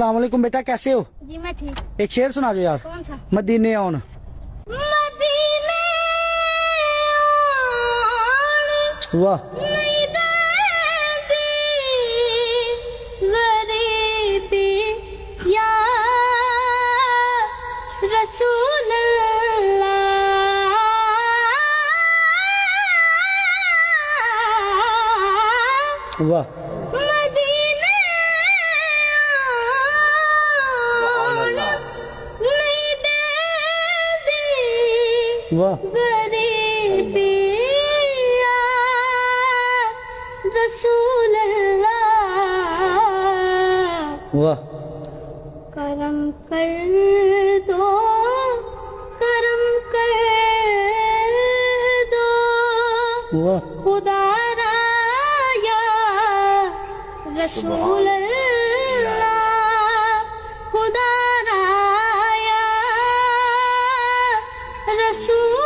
अस्सलाम वालेकुम बेटा, कैसे हो? जी मैं ठीक। एक शेर सुना दो यार। कौन सा? मदीने ऑन। मदीने वाह नहीं देती गरीबी या रसूल अल्लाह। वाह मदीने नहीं देती वाह गरीबी या रसूल अल्लाह। वाह करम कर दो, करम कर दो वाह खुदा राया रसूल अल्लाह। खुदा राया रसूल